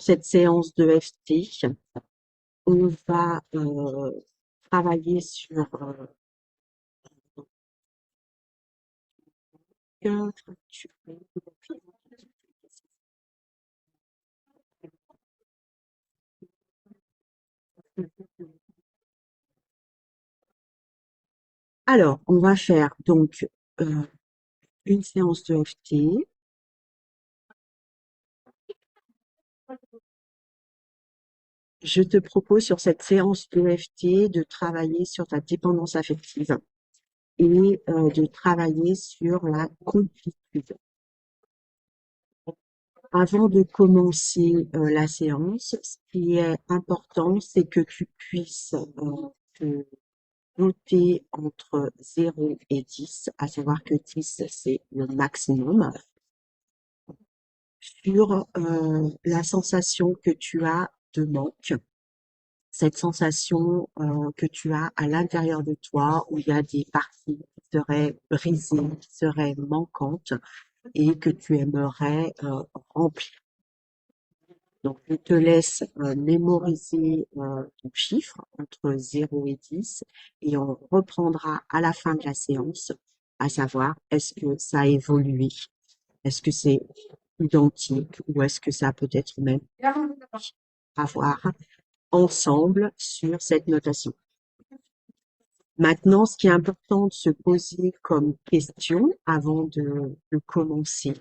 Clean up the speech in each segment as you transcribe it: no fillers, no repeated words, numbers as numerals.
cette séance de FT, on va travailler sur alors, on va faire donc une séance de FT. Je te propose sur cette séance de FT de travailler sur ta dépendance affective et de travailler sur la complétude. Avant de commencer la séance, ce qui est important, c'est que tu puisses te noter entre 0 et 10, à savoir que 10, c'est le maximum, sur la sensation que tu as de manque, cette sensation que tu as à l'intérieur de toi où il y a des parties qui seraient brisées, qui seraient manquantes et que tu aimerais remplir. Donc, je te laisse mémoriser ton chiffre entre 0 et 10 et on reprendra à la fin de la séance, à savoir est-ce que ça a évolué, est-ce que c'est identique ou est-ce que ça peut être même à voir ensemble sur cette notation. Maintenant, ce qui est important de se poser comme question avant de commencer,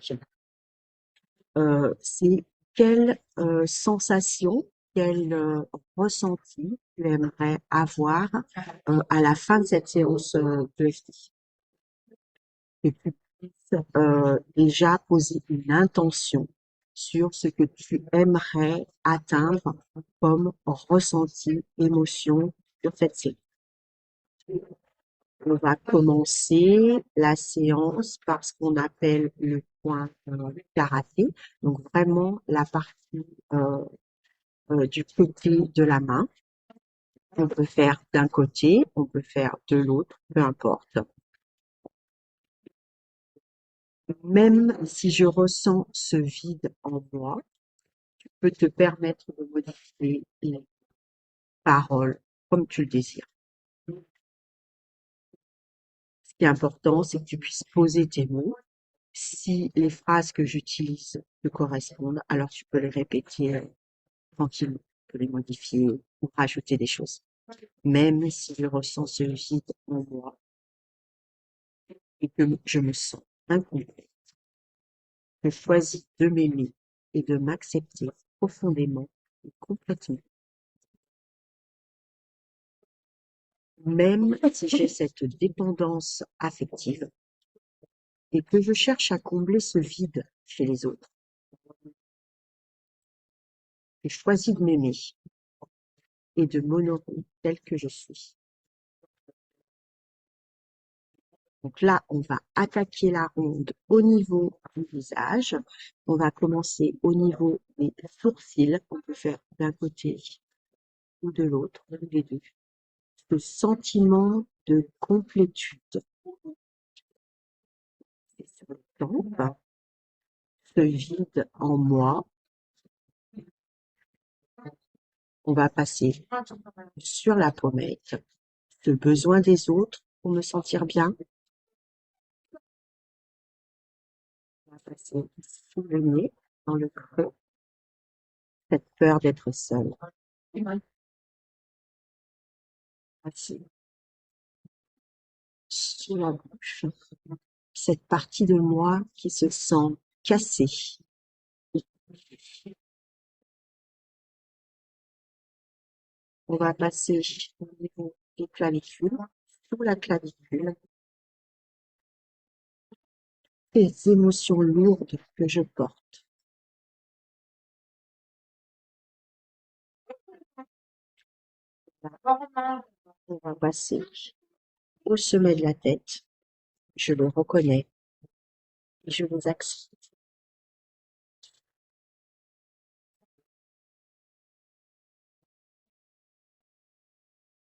c'est quelle sensation, quel ressenti tu aimerais avoir à la fin de cette séance de FT. Que tu puisses déjà poser une intention sur ce que tu aimerais atteindre comme ressenti, émotion sur cette séance. On va commencer la séance par ce qu'on appelle le point karaté, donc vraiment la partie du côté de la main. On peut faire d'un côté, on peut faire de l'autre, peu importe. Même si je ressens ce vide en moi, tu peux te permettre de modifier les paroles comme tu le désires. Ce qui est important, c'est que tu puisses poser tes mots. Si les phrases que j'utilise te correspondent, alors tu peux les répéter tranquillement, tu peux les modifier ou rajouter des choses. Même si je ressens ce vide en moi et que je me sens incomplet, je choisis de m'aimer et de m'accepter profondément et complètement. Même si j'ai cette dépendance affective et que je cherche à combler ce vide chez les autres, je choisis de m'aimer et de m'honorer tel que je suis. Donc là, on va attaquer la ronde au niveau du visage. On va commencer au niveau des sourcils. On peut faire d'un côté ou de l'autre, ou les deux. Ce sentiment de complétude. Et sur le temple, ce vide en moi, on va passer sur la pommette, ce besoin des autres pour me sentir bien. On va passer sous le nez, dans le creux, cette peur d'être seule. Passer sous la bouche, cette partie de moi qui se sent cassée. On va passer au niveau des clavicules, sous la clavicule, les émotions lourdes que je porte. On va passer au sommet de la tête. Je le reconnais et je les accepte.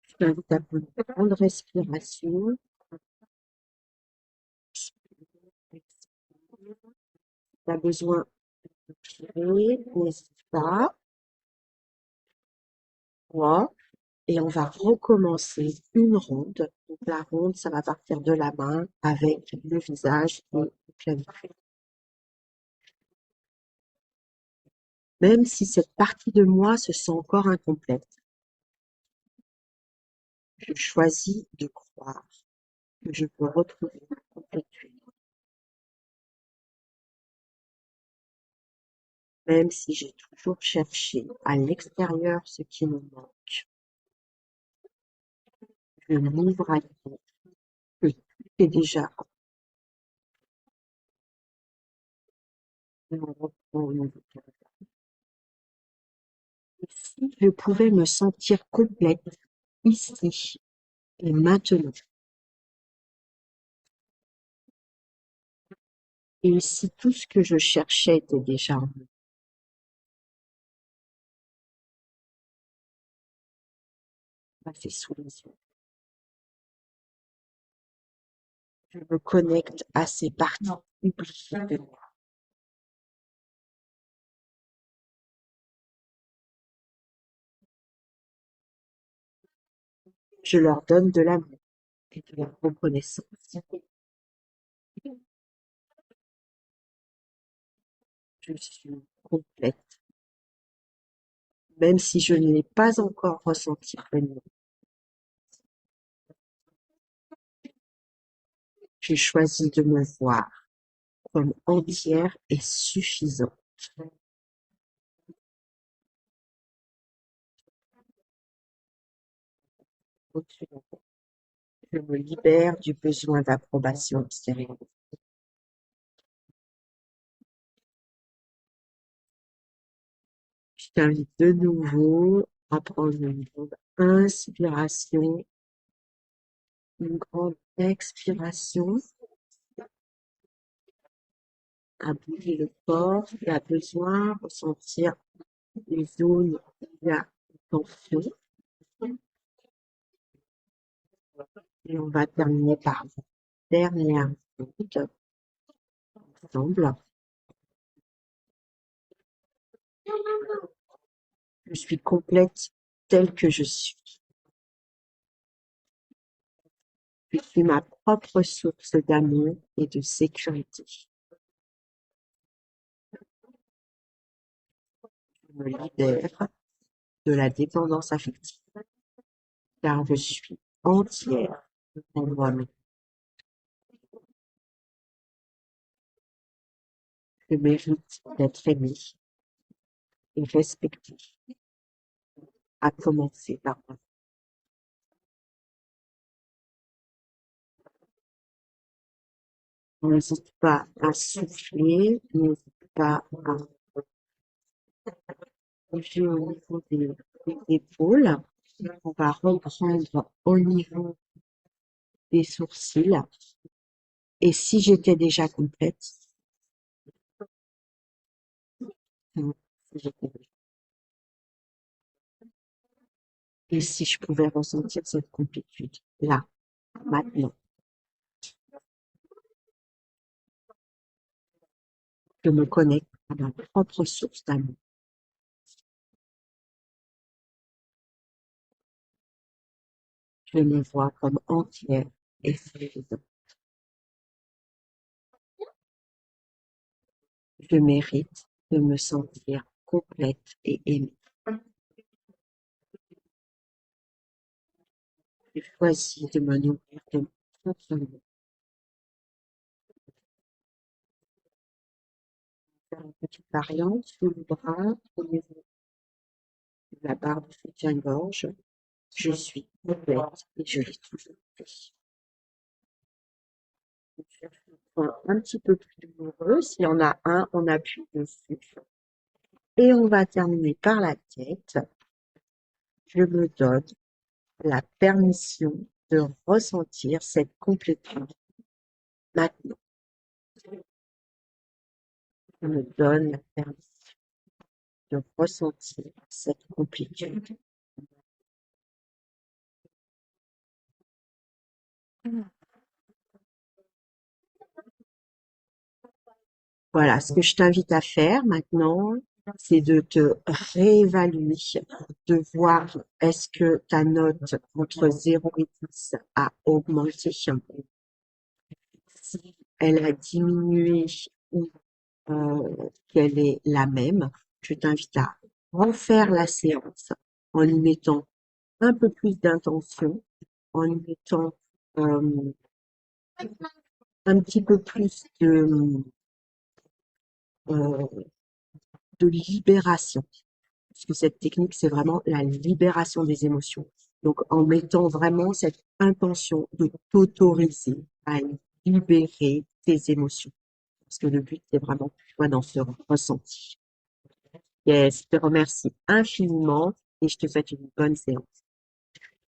Je t'invite à prendre une grande respiration. Tu as besoin de respirer, ça, toi, et on va recommencer une ronde. Donc la ronde, ça va partir de la main avec le visage et le clavicule. Même si cette partie de moi se sent encore incomplète, je choisis de croire que je peux retrouver ma complétude, même si j'ai toujours cherché à l'extérieur ce qui me manque. Je m'ouvre à l'idée que tout est déjà en et on reprend au niveau de la tête. Et si je pouvais me sentir complète ici et maintenant, et si tout ce que je cherchais était déjà en moi, bah, c'est sous les yeux. Je me connecte à ces parties oubliées de moi. Je leur donne de l'amour et de la reconnaissance. Je suis complète, même si je ne l'ai pas encore ressenti pleinement. Je choisis de me voir comme entière et suffisante. Je me libère du besoin d'approbation extérieure. Je t'invite de nouveau à prendre une grande inspiration, une grande expiration, à bouger le corps qui a besoin, ressentir les zones où il y a une tension. Et on va terminer par la dernière minute ensemble. Je suis complète telle que je suis. Je suis ma propre source d'amour et de sécurité. Je me libère de la dépendance affective, car je suis entière en moi-même. Je mérite d'être aimée et respectée, à commencer par moi. N'hésite pas à souffler, n'hésite pas à bouger au niveau des épaules. On va reprendre au niveau des sourcils. Et si j'étais déjà complète, si j'étais et si je pouvais ressentir cette complétude là, maintenant, je me connecte à ma propre source d'amour. Je me vois comme entière et suffisante. Je mérite de me sentir complète et aimée. Je choisis de me nourrir de mon propre amour. Faire une petite variante sous le bras au niveau de la barre de soutien-gorge. Je suis complète et je l'ai toujours fait. Je cherche le point un petit peu plus douloureux. S'il y en a un, on appuie dessus. Et on va terminer par la tête. Je me donne la permission de ressentir cette complétude maintenant. Je me donne la permission de ressentir cette complétude. Voilà ce que je t'invite à faire maintenant. c'est de te réévaluer, de voir est-ce que ta note entre 0 et 10 a augmenté, si elle a diminué ou qu'elle est la même. Je t'invite à refaire la séance en y mettant un peu plus d'intention, en y mettant euh, un petit peu plus euh, de libération. Parce que cette technique, c'est vraiment la libération des émotions. Donc, en mettant vraiment cette intention de t'autoriser à libérer tes émotions. Parce que le but, c'est vraiment que tu sois dans ce ressenti. Yes, je te remercie infiniment et je te souhaite une bonne séance.